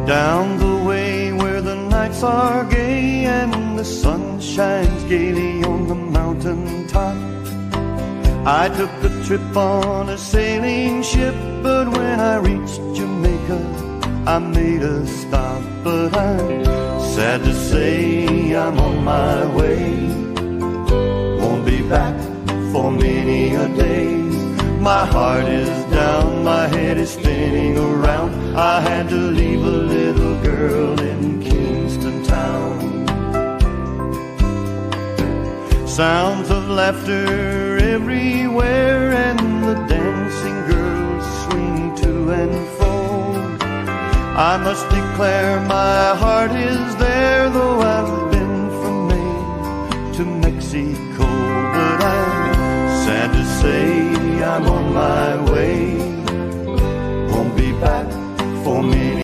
Down the way where the nights are gay and the sun shines gaily on the mountain top, I took a trip on a sailing ship, but when I reached Jamaica, I made a stop. But I'm sad to say I'm on my way, won't be back for many a day. My heart is down, my head is spinning around. I had to leave a little girl in Kingston town. Sounds of laughter everywhere, and the dancing girls swing to and fro. I must declare my heart is there, though I've been from Maine to Mexico. But I'm sad to say I'm on my way, won't be back for me